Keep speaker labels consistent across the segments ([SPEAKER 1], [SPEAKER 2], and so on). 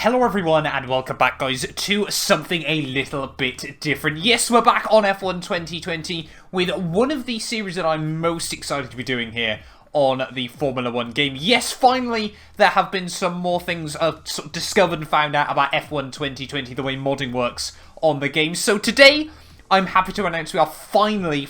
[SPEAKER 1] Hello everyone and welcome back guys to something a little bit different. Yes, we're back on F1 2020 with one of the series that I'm most excited to be doing here on the Formula 1 game. Yes, finally there have been some more things I've sort of discovered and found out about F1 2020, the way modding works on the game. So today I'm happy to announce we are finally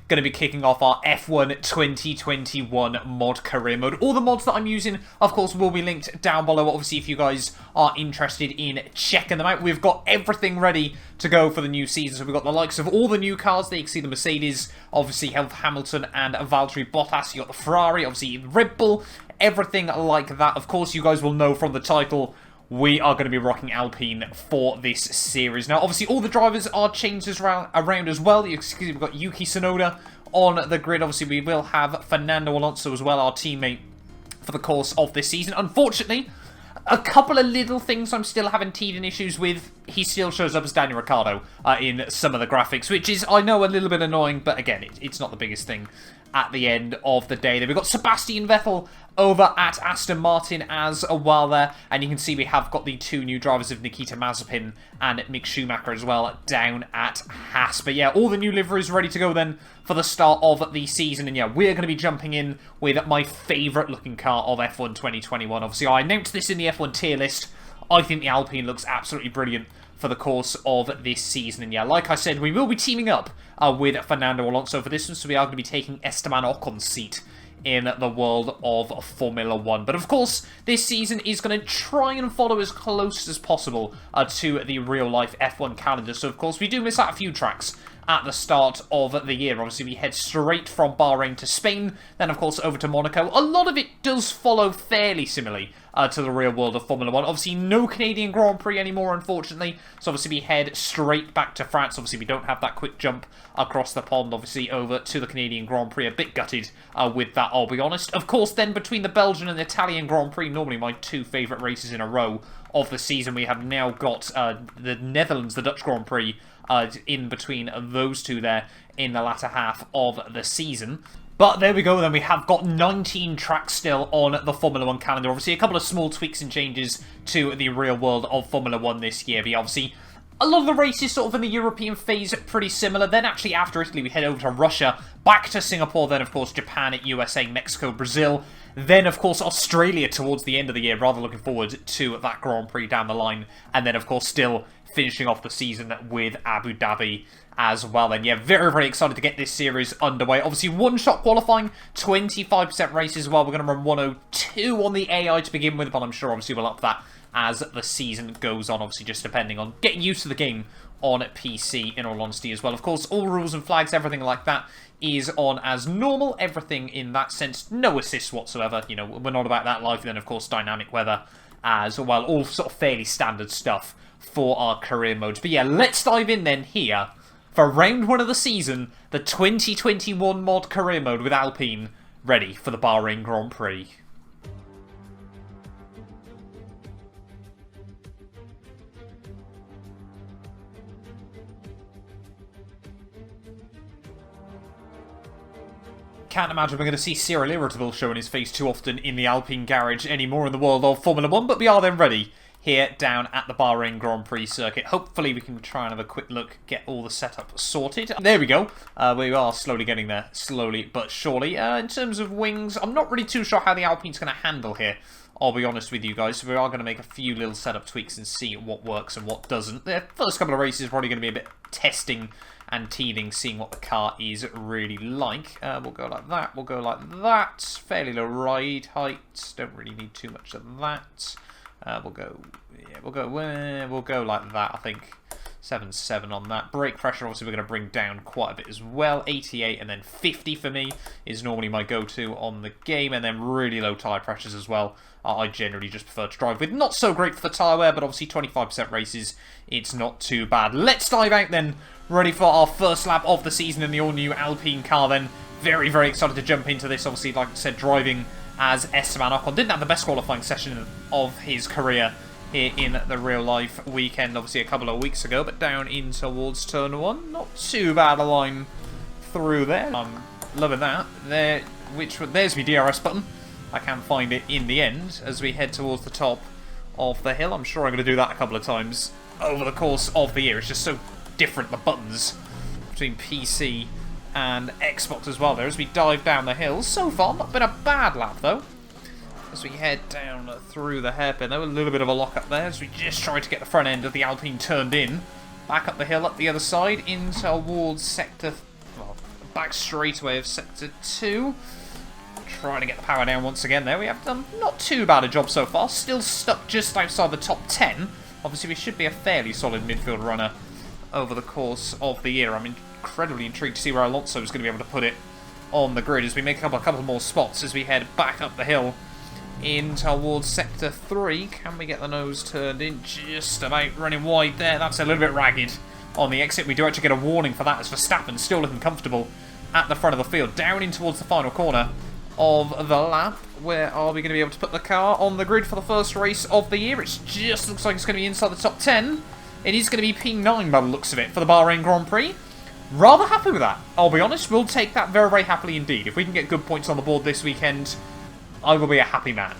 [SPEAKER 1] going to be kicking off our F1 2021 mod career mode. All the mods that I'm using, of course, will be linked down below. Obviously, if you guys are interested in checking them out, we've got everything ready to go for the new season. So we've got the likes of all the new cars. There you can see the Mercedes, obviously Hamilton and Valtteri Bottas. You got the Ferrari, obviously Red Bull, everything like that. Of course, you guys will know from the title, we are going to be rocking Alpine for this series. Now, obviously, all the drivers are changed around as well. We've got Yuki Tsunoda on the grid. Obviously, we will have Fernando Alonso as well, our teammate, for the course of this season. Unfortunately, a couple of little things I'm still having teething issues with. He still shows up as Daniel Ricciardo in some of the graphics, which is, I know, a little bit annoying, but again, it's not the biggest thing at the end of the day. Then we've got Sebastian Vettel over at Aston Martin as well there, and you can see we have got the two new drivers of Nikita Mazepin and Mick Schumacher as well down at Haas. But yeah, all the new liveries ready to go then for the start of the season, and yeah, we're going to be jumping in with my favourite looking car of F1 2021. Obviously, I announced this in the F1 tier list. I think the Alpine looks absolutely brilliant for the course of this season. And yeah, like I said, we will be teaming up with Fernando Alonso for this one, so we are going to be taking Esteban Ocon's seat in the world of Formula 1. But of course, this season is going to try and follow as close as possible to the real-life F1 calendar. So of course, we do miss out a few tracks at the start of the year. Obviously, we head straight from Bahrain to Spain, then of course over to Monaco. A lot of it does follow fairly similarly to the real world of Formula 1. Obviously, no Canadian Grand Prix anymore, unfortunately. So obviously, we head straight back to France. Obviously, we don't have that quick jump across the pond, obviously, over to the Canadian Grand Prix. A bit gutted with that, I'll be honest. Of course, then, between the Belgian and the Italian Grand Prix, normally my two favourite races in a row of the season, we have now got the Netherlands, the Dutch Grand Prix, in between those two there in the latter half of the season. But there we go, then we have got 19 tracks still on the Formula 1 calendar. Obviously, a couple of small tweaks and changes to the real world of Formula 1 this year. But obviously, a lot of the races sort of in the European phase are pretty similar. Then actually after Italy, we head over to Russia, back to Singapore, then of course Japan, USA, Mexico, Brazil. Then of course Australia towards the end of the year. Rather looking forward to that Grand Prix down the line. And then of course still finishing off the season with Abu Dhabi as well. And yeah, very excited to get this series underway. Obviously, one-shot qualifying, 25% races as well. We're going to run 102 on the AI to begin with, but I'm sure obviously we'll up that as the season goes on. Obviously, just depending on getting used to the game on PC, in all honesty, as well. Of course, all rules and flags, everything like that is on as normal. Everything in that sense, no assists whatsoever. You know, we're not about that life. Then, of course, dynamic weather as well. All sort of fairly standard stuff for our career modes. But yeah, let's dive in then here for round one of the season, the 2021 mod career mode with Alpine, ready for the Bahrain Grand Prix. Can't imagine we're going to see Cyril Irritable showing his face too often in the Alpine garage anymore in the world of Formula 1, but we are then ready here down at the Bahrain Grand Prix circuit. Hopefully we can try and have a quick look, get all the setup sorted. There we go. We are slowly getting there, slowly but surely. In terms of wings, I'm not really too sure how the Alpine's going to handle here, I'll be honest with you guys. So we are going to make a few little setup tweaks and see what works and what doesn't. The first couple of races are probably going to be a bit testing and teething, seeing what the car is really like. We'll go like that, we'll go like that. Fairly low ride height, don't really need too much of that. We'll go like that, I think. 7.7 on that. Brake pressure, obviously, we're going to bring down quite a bit as well. 88 and then 50 for me is normally my go-to on the game. And then really low tyre pressures as well. I generally just prefer to drive with. Not so great for the tyre wear, but obviously 25% races, it's not too bad. Let's dive out then. Ready for our first lap of the season in the all-new Alpine car then. Very excited to jump into this. Obviously, like I said, driving as Esteban Ocon. Didn't have the best qualifying session of his career here in the real-life weekend, obviously a couple of weeks ago, but down in towards turn 1. Not too bad a line through there. I'm loving that. There's my DRS button. I can't find it in the end as we head towards the top of the hill. I'm sure I'm going to do that a couple of times over the course of the year. It's just so different, the buttons between PC and Xbox as well there as we dive down the hill. So far, not been a bad lap though. As we head down through the hairpin, though, a little bit of a lock up there as we just try to get the front end of the Alpine turned in. Back up the hill, up the other side, in towards sector, well, back straightaway of sector 2. Trying to get the power down once again there. We have done not too bad a job so far, still stuck just outside the top 10. Obviously we should be a fairly solid midfield runner over the course of the year. I'm incredibly intrigued to see where Alonso is going to be able to put it on the grid as we make up a couple more spots as we head back up the hill in towards sector 3. Can we get the nose turned in? Just about running wide there. That's a little bit ragged on the exit. We do actually get a warning for that as Verstappen still looking comfortable at the front of the field. Down in towards the final corner of the lap. Where are we going to be able to put the car on the grid for the first race of the year? It just looks like it's going to be inside the top 10. It is going to be P9 by the looks of it for the Bahrain Grand Prix. Rather happy with that, I'll be honest. We'll take that very, very happily indeed. If we can get good points on the board this weekend, I will be a happy man.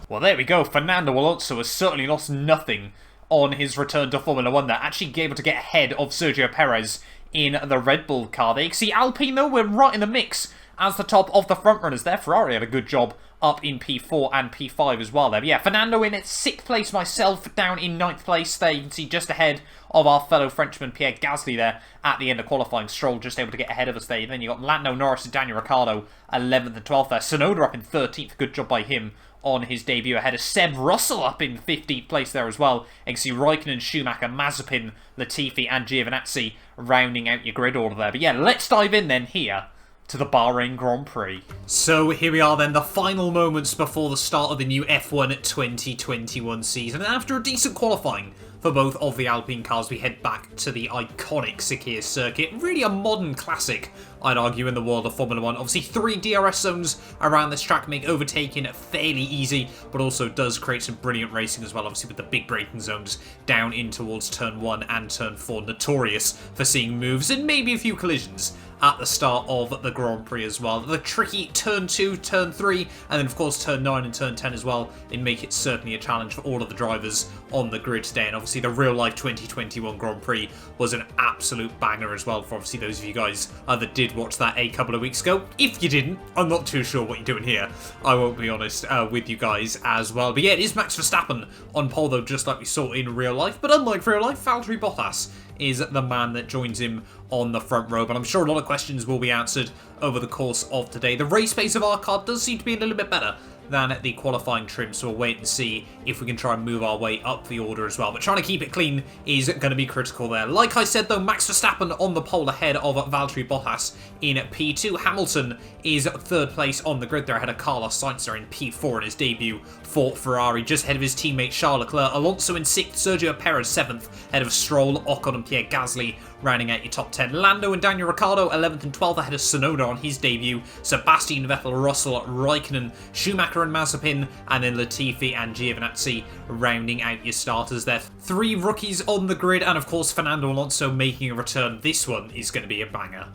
[SPEAKER 1] Well, there we go. Fernando Alonso has certainly lost nothing on his return to Formula 1 there. Actually able to get ahead of Sergio Perez in the Red Bull car. They see Alpine, though, we're right in the mix as the top of the front runners there. Ferrari had a good job up in P4 and P5 as well there. But yeah, Fernando in at 6th place, myself down in 9th place there. You can see just ahead of our fellow Frenchman Pierre Gasly there at the end of qualifying. Stroll just able to get ahead of us there. Then you got Lando Norris and Daniel Ricciardo 11th and 12th there. Tsunoda up in 13th. Good job by him on his debut ahead of Seb Russell up in 15th place there as well. You can see Raikkonen, Schumacher, Mazepin, Latifi and Giovinazzi rounding out your grid order there. But yeah, let's dive in then here to the Bahrain Grand Prix. So here we are then, the final moments before the start of the new F1 2021 season. And after a decent qualifying for both of the Alpine cars, we head back to the iconic Sakir circuit. Really a modern classic, I'd argue, in the world of Formula 1. Obviously 3 DRS zones around this track make overtaking fairly easy, but also does create some brilliant racing as well, obviously with the big braking zones down in towards turn 1 and turn 4. Notorious for seeing moves and maybe a few collisions at the start of the Grand Prix as well. The tricky turn 2, turn 3, and then of course turn 9 and turn 10 as well. They make it certainly a challenge for all of the drivers on the grid today. And obviously the real life 2021 Grand Prix was an absolute banger as well for obviously those of you guys that did watch that a couple of weeks ago. If you didn't, I'm not too sure what you're doing here. I won't be honest with you guys as well. But yeah, it is Max Verstappen on pole though, just like we saw in real life. But unlike real life, Valtteri Bottas is the man that joins him on the front row. But I'm sure a lot of questions will be answered over the course of today. The race pace of our car does seem to be a little bit better than the qualifying trim, so we'll wait and see if we can try and move our way up the order as well. But trying to keep it clean is going to be critical there. Like I said though, Max Verstappen on the pole ahead of Valtteri Bottas in P2. Hamilton is 3rd place on the grid there ahead of Carlos Sainz in P4 in his debut for Ferrari, just ahead of his teammate Charles Leclerc. Alonso in 6th, Sergio Perez 7th, ahead of Stroll, Ocon and Pierre Gasly rounding out your top 10. Lando and Daniel Ricciardo 11th and 12th ahead of Tsunoda on his debut. Sebastian Vettel, Russell, Raikkonen, Schumacher and Mazepin, and then Latifi and Giovinazzi rounding out your starters there. 3 rookies on the grid, and of course Fernando Alonso making a return. This one is going to be a banger.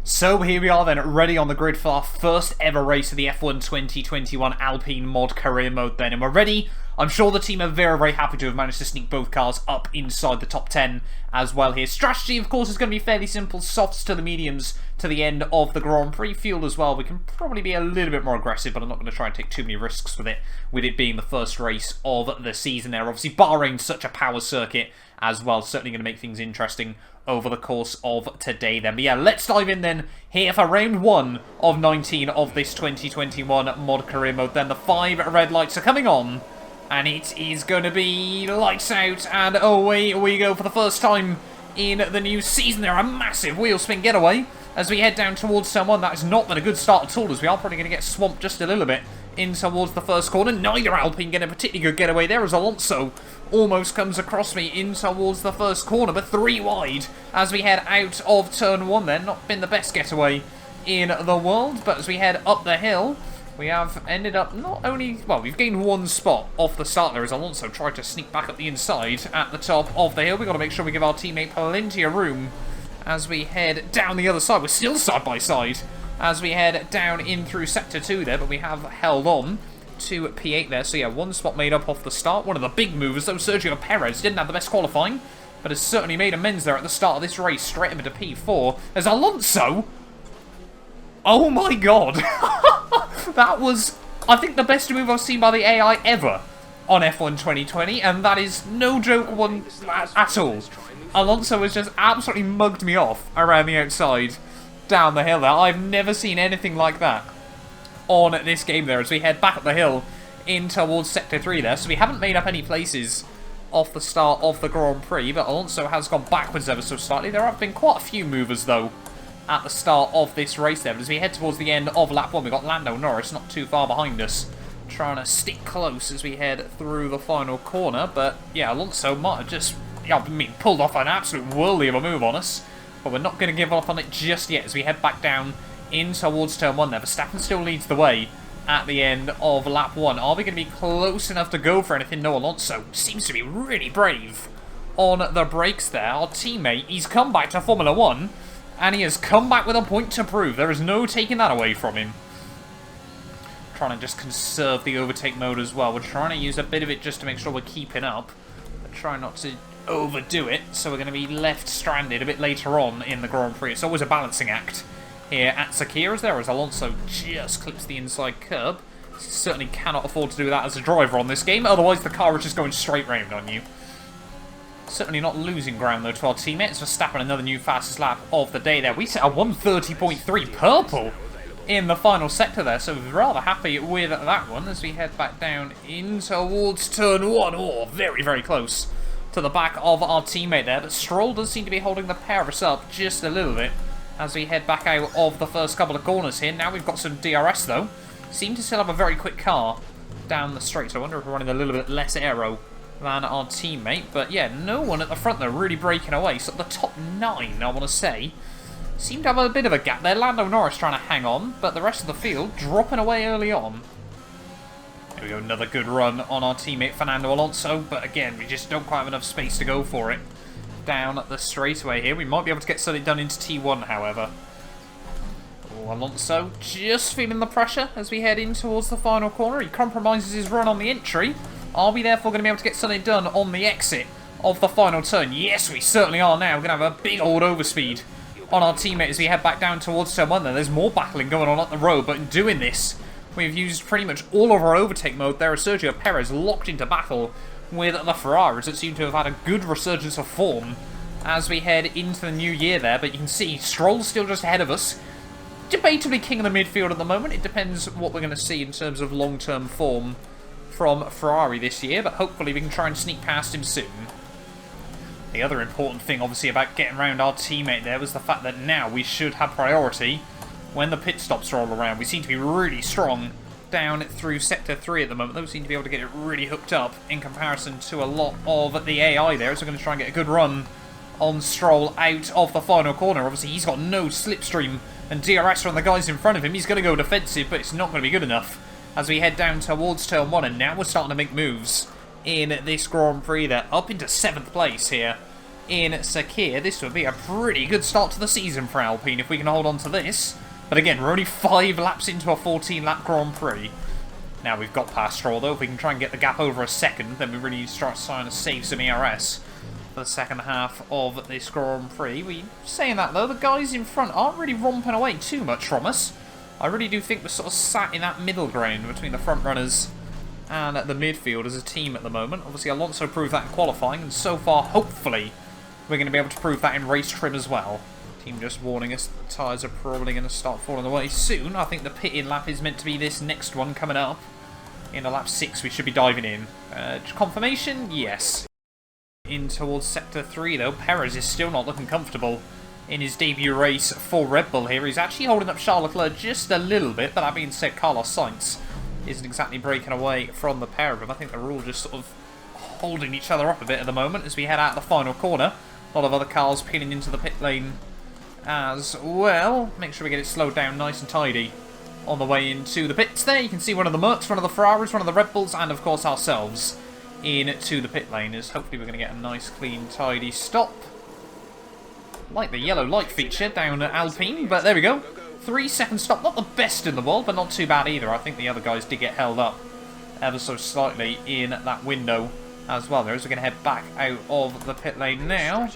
[SPEAKER 1] So here we are then, ready on the grid for our first ever race of the F1 2021 Alpine Mod Career Mode then, and we're ready. I'm sure the team are very, very happy to have managed to sneak both cars up inside the top 10 as well here. Strategy, of course, is going to be fairly simple. Softs to the mediums to the end of the Grand Prix. Fuel as well, we can probably be a little bit more aggressive, but I'm not going to try and take too many risks with it being the first race of the season there. Obviously, Bahrain's such a power circuit as well, certainly going to make things interesting over the course of today then. But yeah, let's dive in then here for round 1 of 19 of this 2021 Mod Career Mode then. The 5 red lights are coming on, and it is going to be lights out, and away we go for the first time in the new season there. A massive wheel spin getaway as we head down towards someone. That has not been a good start at all, as we are probably going to get swamped just a little bit in towards the first corner. Neither Alpine getting a particularly good getaway there, as Alonso almost comes across me in towards the first corner, but 3 wide as we head out of turn 1 then. Not been the best getaway in the world, but as we head up the hill, we have ended up not only, well, we've gained 1 spot off the start there as Alonso tried to sneak back up the inside at the top of the hill. We've got to make sure we give our teammate plenty of room as we head down the other side. We're still side by side as we head down in through sector 2 there, but we have held on to P8 there. So yeah, one spot made up off the start. One of the big movers, though, Sergio Perez, didn't have the best qualifying, but has certainly made amends there at the start of this race. Straight into P4. As Alonso... Oh my god! That was, I think, the best move I've seen by the AI ever on F1 2020, and that is no joke one at all. Alonso has just absolutely mugged me off around the outside down the hill there. I've never seen anything like that on this game there as we head back up the hill in towards Sector 3 there. So we haven't made up any places off the start of the Grand Prix, but Alonso has gone backwards ever so slightly. There have been quite a few movers, though, at the start of this race there. But as we head towards the end of lap 1, we've got Lando Norris not too far behind us, trying to stick close as we head through the final corner. But yeah, Alonso might have just, pulled off an absolute whirly of a move on us. But we're not going to give up on it just yet as we head back down in towards turn 1 there. Verstappen still leads the way at the end of lap 1. Are we going to be close enough to go for anything? No, Alonso seems to be really brave on the brakes there. Our teammate, he's come back to Formula 1, and he has come back with a point to prove. There is no taking that away from him. Trying to just conserve the overtake mode as well. We're trying to use a bit of it just to make sure we're keeping up, but try not to overdo it, so we're going to be left stranded a bit later on in the Grand Prix. It's always a balancing act here at Capure there, as Alonso just clips the inside curb. Certainly cannot afford to do that as a driver on this game, otherwise the car is just going straight round on you. Certainly not losing ground though to our teammates. Verstappen another new fastest lap of the day there. We set a 1:30.3 purple in the final sector there, so we're rather happy with that one as we head back down in towards turn 1. Oh, very, very close to the back of our teammate there, but Stroll does seem to be holding the pair of us up just a little bit as we head back out of the first couple of corners here. Now we've got some DRS though. Seem to still have a very quick car down the straight, so I wonder if we're running a little bit less aero than our teammate. But yeah, no one at the front though really breaking away. So the top 9, I want to say, seem to have a bit of a gap there. Lando Norris trying to hang on, but the rest of the field dropping away early on. There we go, another good run on our teammate Fernando Alonso, but again, we just don't quite have enough space to go for it down the straightaway here. We might be able to get something done into T1, however. Oh, Alonso just feeling the pressure as we head in towards the final corner. He compromises his run on the entry. Are we therefore going to be able to get something done on the exit of the final turn? Yes, we certainly are now. We're going to have a big old overspeed on our teammate as we head back down towards turn 1 there. There's more battling going on the road, but in doing this, we've used pretty much all of our overtake mode there as Sergio Perez locked into battle with the Ferraris that seem to have had a good resurgence of form as we head into the new year there. But you can see Stroll's still just ahead of us. Debatably king of the midfield at the moment. It depends what we're going to see in terms of long-term form from Ferrari this year, but hopefully we can try and sneak past him soon. The other important thing, obviously, about getting around our teammate there was the fact that now we should have priority when the pit stops roll around. We seem to be really strong down through Sector 3 at the moment. Those seem to be able to get it really hooked up in comparison to a lot of the AI there. So we're going to try and get a good run on Stroll out of the final corner. Obviously, he's got no slipstream and DRS from the guys in front of him. He's going to go defensive, but it's not going to be good enough as we head down towards turn 1. And now we're starting to make moves in this Grand Prix there, up into 7th place here in Sakir. This would be a pretty good start to the season for Alpine if we can hold on to this. But again, we're only 5 laps into a 14-lap Grand Prix. Now we've got past Stroll though. If we can try and get the gap over a second, then we really need to start trying to save some ERS for the second half of this Grand Prix. Saying that though, the guys in front aren't really romping away too much from us. I really do think we're sort of sat in that middle ground between the front runners and the midfield as a team at the moment. Obviously, Alonso proved that in qualifying, and so far, hopefully, we're going to be able to prove that in race trim as well. Team just warning us that the tyres are probably going to start falling away soon. I think the pit-in lap is meant to be this next one coming up. In lap 6, we should be diving in. Confirmation? Yes. In towards Sector 3, though, Perez is still not looking comfortable in his debut race for Red Bull here. He's actually holding up Charles Leclerc just a little bit, but that being said, Carlos Sainz isn't exactly breaking away from the pair of them. I think they're all just sort of holding each other up a bit at the moment as we head out the final corner. A lot of other cars peeling into the pit lane as well. Make sure we get it slowed down nice and tidy on the way into the pits there. You can see one of the Mercs, one of the Ferraris, one of the Red Bulls, and of course ourselves into the pit lane. As hopefully we're going to get a nice, clean, tidy stop. Like the yellow light feature down at Alpine, but there we go. 3-second stop, not the best in the world, but not too bad either. I think the other guys did get held up ever so slightly in that window as well. There is, we're going to head back out of the pit lane now.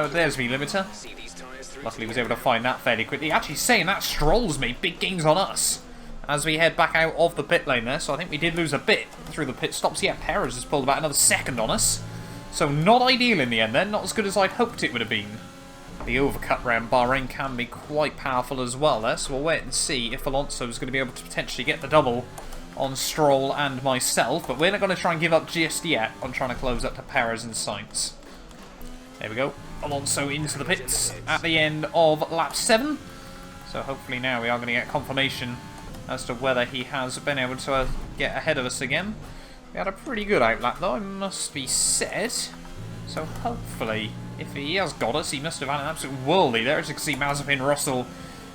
[SPEAKER 1] There's the limiter. Luckily was able to find that fairly quickly. Actually saying that, Stroll's made big gains on us as we head back out of the pit lane there. So I think we did lose a bit through the pit stops. Yeah, Perez has pulled about another second on us. So not ideal in the end then. Not as good as I'd hoped it would have been. The overcut round Bahrain can be quite powerful as well there. So we'll wait and see if Alonso is going to be able to potentially get the double on Stroll and myself. But we're not going to try and give up just yet on trying to close up to Perez and Sainz. There we go. Alonso into the pits at the end of lap 7. So hopefully now we are going to get confirmation as to whether he has been able to get ahead of us again. We had a pretty good outlap though, it must be said. So hopefully, if he has got us, he must have had an absolute worldie there. As you can see, Mazepin, Russell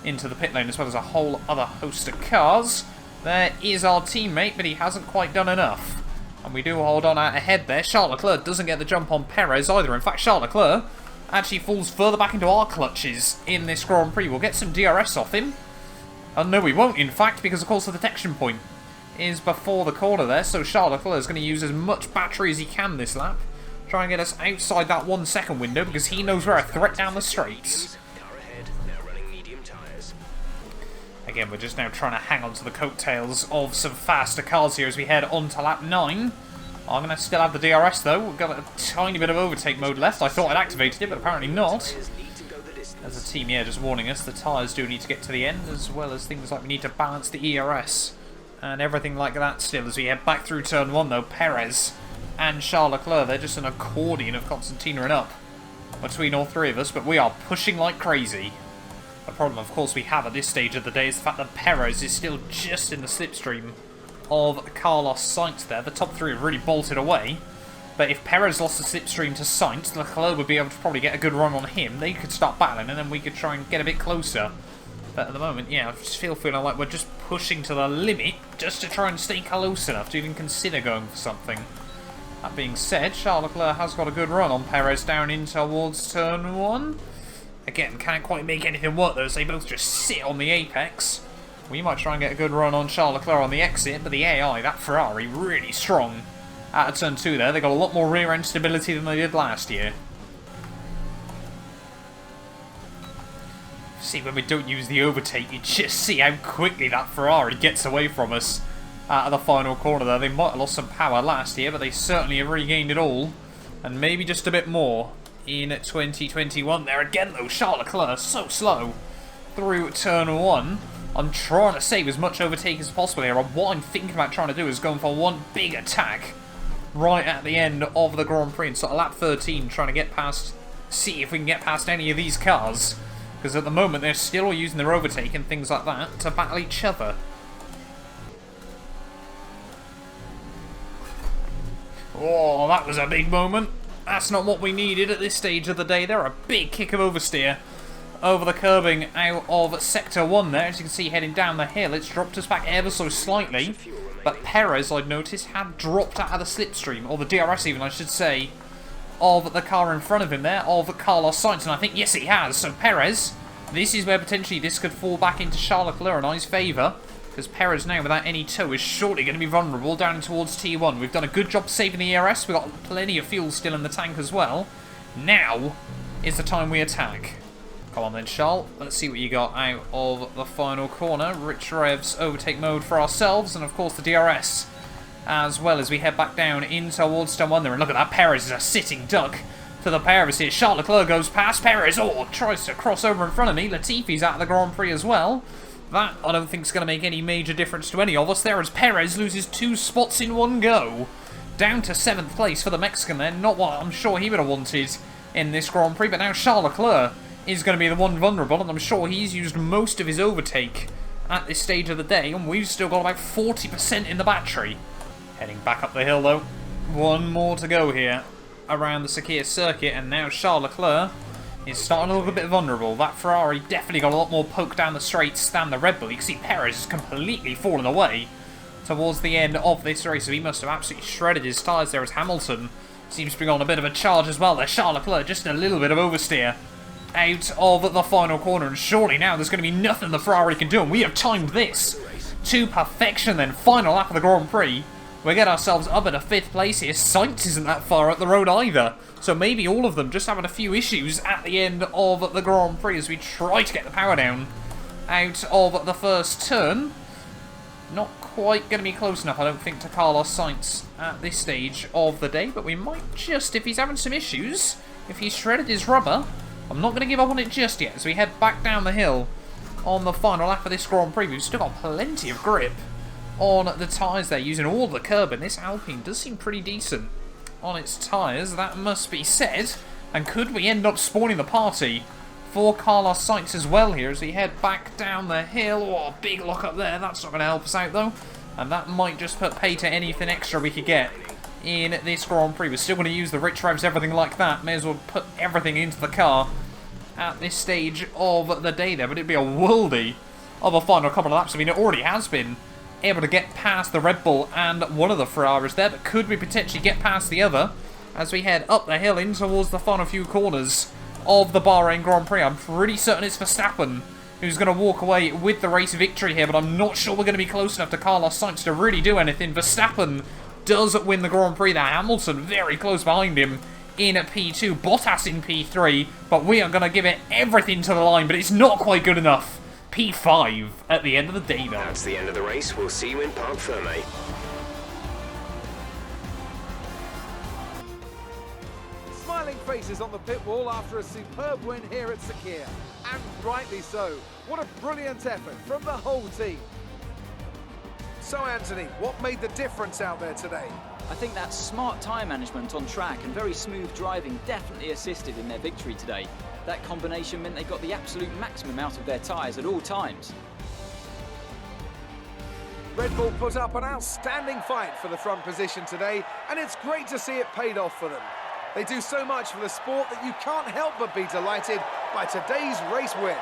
[SPEAKER 1] into the pit lane, as well as a whole other host of cars. There is our teammate, but he hasn't quite done enough. And we do hold on out ahead there. Charles Leclerc doesn't get the jump on Perez either. In fact, Charles Leclerc actually falls further back into our clutches in this Grand Prix. We'll get some DRS off him. No, we won't, in fact, because of course the detection point is before the corner there. So Charles Leclerc is going to use as much battery as he can this lap. Try and get us outside that 1 second window, because he knows we're a threat down the straights. Again, we're just now trying to hang on to the coattails of some faster cars here as we head on to lap 9. I'm going to still have the DRS though. We've got a tiny bit of overtake mode left. I thought I'd activated it, but apparently not. There's a team here just warning us the tyres do need to get to the end, as well as things like we need to balance the ERS and everything like that still. As we head back through turn 1 though, Perez and Charles Leclerc, they're just an accordion of Constantina and up between all three of us, but we are pushing like crazy. The problem, of course, we have at this stage of the day is the fact that Perez is still just in the slipstream of Carlos Sainz there. The top three have really bolted away. But if Perez lost the slipstream to Sainz, Leclerc would be able to probably get a good run on him. They could start battling and then we could try and get a bit closer. But at the moment, yeah, I just feeling like we're just pushing to the limit just to try and stay close enough to even consider going for something. That being said, Charles Leclerc has got a good run on Perez down in towards turn 1. Again, can't quite make anything work though, so they both just sit on the apex. We might try and get a good run on Charles Leclerc on the exit, but the AI, that Ferrari, really strong out of turn 2 there. They got a lot more rear end stability than they did last year. See, when we don't use the overtake, you just see how quickly that Ferrari gets away from us out of the final corner there. They might have lost some power last year, but they certainly have regained it all, and maybe just a bit more in 2021 there. Again though, Charles Leclerc so slow through turn 1. I'm trying to save as much overtake as possible here. What I'm thinking about trying to do is going for one big attack right at the end of the Grand Prix and sort of lap 13, trying to get past, see if we can get past any of these cars, because at the moment they're still using their overtake and things like that to battle each other. Oh, that was a big moment. That's not what we needed at this stage of the day. There, a big kick of oversteer over the curbing out of Sector 1 there. As you can see, heading down the hill, it's dropped us back ever so slightly. But Perez, I'd noticed, had dropped out of the slipstream, or the DRS even, I should say, of the car in front of him there, of Carlos Sainz. And I think, yes, he has. So Perez, this is where potentially this could fall back into Charles Leclerc in his favour, because Perez now, without any tow, is surely going to be vulnerable down towards T1. We've done a good job saving the ERS. We've got plenty of fuel still in the tank as well. Now is the time we attack. Come on then, Charles. Let's see what you got out of the final corner. Rich revs, overtake mode for ourselves, and of course the DRS as well as we head back down in towards turn 1 there. And look at that, Perez is a sitting duck to the pair of us here. Charles Leclerc goes past Perez. Oh, tries to cross over in front of me. Latifi's out of the Grand Prix as well. That, I don't think, is going to make any major difference to any of us there, as Perez loses 2 spots in one go. Down to 7th place for the Mexican there. Not what I'm sure he would have wanted in this Grand Prix, but now Charles Leclerc is going to be the one vulnerable, and I'm sure he's used most of his overtake at this stage of the day, and we've still got about 40% in the battery. Heading back up the hill though. One more to go here around the Sakir circuit, and now Charles Leclerc is starting to look a bit vulnerable. That Ferrari definitely got a lot more poke down the straights than the Red Bull. You can see Perez has completely fallen away towards the end of this race, so he must have absolutely shredded his tyres there, as Hamilton seems to bring on a bit of a charge as well there. Charles Leclerc, just a little bit of oversteer out of the final corner, and surely now there's going to be nothing the Ferrari can do, and we have timed this to perfection then. Final lap of the Grand Prix we get ourselves up at a 5th place here. Sainz isn't that far up the road either. So maybe all of them just having a few issues at the end of the Grand Prix as we try to get the power down out of the first turn. Not quite going to be close enough, I don't think, to Carlos Sainz at this stage of the day. But we might just, if he's having some issues, if he's shredded his rubber, I'm not going to give up on it just yet. As we head back down the hill on the final lap of this Grand Prix. We've still got plenty of grip on the tyres there, using all the curb, and this Alpine does seem pretty decent on its tyres, that must be said. And could we end up spawning the party for Carlos Sainz as well here as we head back down the hill? Oh, big lock up there, that's not going to help us out though, and that might just put pay to anything extra we could get in this Grand Prix. We're still going to use the rich revs, everything like that, may as well put everything into the car at this stage of the day there, but it'd be a worldie of a final couple of laps. I mean, it already has been able to get past the Red Bull and one of the Ferraris there, but could we potentially get past the other as we head up the hill in towards the final few corners of the Bahrain Grand Prix? I'm pretty certain it's Verstappen who's going to walk away with the race victory here, but I'm not sure we're going to be close enough to Carlos Sainz to really do anything. Verstappen does win the Grand Prix there. Hamilton very close behind him in P2, Bottas in P3, but we are going to give it everything to the line, but it's not quite good enough. P5 at the end of the day though.
[SPEAKER 2] That's the end of the race. We'll see you in Parc Fermé.
[SPEAKER 3] Smiling faces on the pit wall after a superb win here at Capure, and rightly so. What a brilliant effort from the whole team. So Anthony, what made the difference out there today?
[SPEAKER 4] I think that smart tyre management on track and very smooth driving definitely assisted in their victory today. That combination meant they got the absolute maximum out of their tyres at all times.
[SPEAKER 3] Red Bull put up an outstanding fight for the front position today, and it's great to see it paid off for them. They do so much for the sport that you can't help but be delighted by today's race win.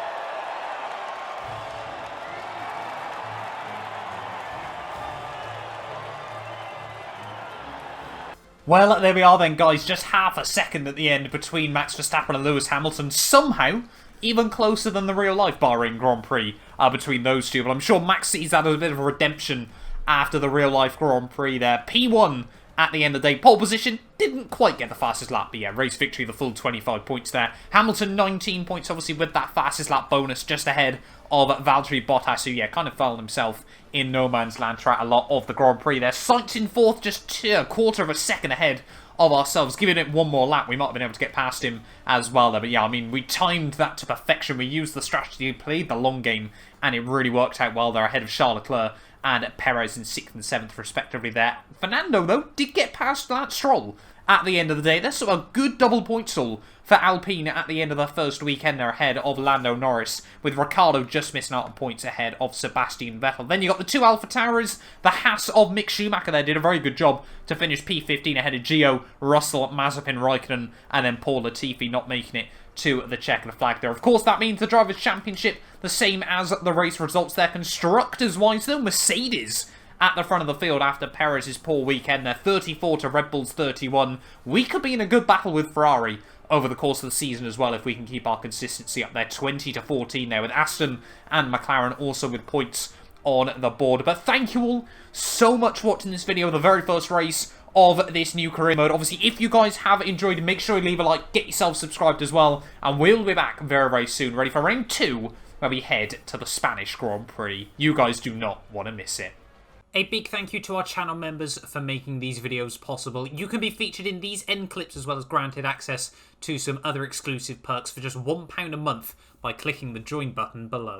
[SPEAKER 1] Well, there we are then, guys. Just half a second at the end between Max Verstappen and Lewis Hamilton. Somehow, even closer than the real-life Bahrain Grand Prix between those two. But I'm sure Max sees that as a bit of a redemption after the real-life Grand Prix there. P1 at the end of the day. Pole position, didn't quite get the fastest lap, but yeah, race victory, the full 25 points there. Hamilton, 19 points, obviously, with that fastest lap bonus just ahead of Valtteri Bottas, who, yeah, kind of found himself in no man's land throughout a lot of the Grand Prix there. Sainz in 4th, just a quarter of a second ahead of ourselves. Giving it one more lap, we might have been able to get past him as well there. But yeah, I mean, we timed that to perfection. We used the strategy, played the long game, and it really worked out well there ahead of Charles Leclerc and Perez in 6th and 7th respectively there. Fernando, though, did get past Lance Stroll at the end of the day. That's a good double points haul for Alpine at the end of the first weekend there ahead of Lando Norris, with Ricciardo just missing out on points ahead of Sebastian Vettel. Then you got the two Alpha Tauris, the Haas of Mick Schumacher there did a very good job to finish P15 ahead of Gio, Russell, Mazepin, Raikkonen, and then Paul Latifi not making it to the checkered flag there. Of course, that means the Drivers' Championship, the same as the race results there. Constructors-wise, though, Mercedes at the front of the field after Perez's poor weekend there. 34 to Red Bull's 31. We could be in a good battle with Ferrari over the course of the season as well if we can keep our consistency up there. 20 to 14 there with Aston and McLaren also with points on the board. But thank you all so much for watching this video, the very first race of this new career mode. Obviously, if you guys have enjoyed it, make sure you leave a like, get yourself subscribed as well, and we'll be back very, very soon, ready for round 2, where we head to the Spanish Grand Prix. You guys do not want to miss it. A big thank you to our channel members for making these videos possible. You can be featured in these end clips as well as granted access to some other exclusive perks for just £1 a month by clicking the join button below.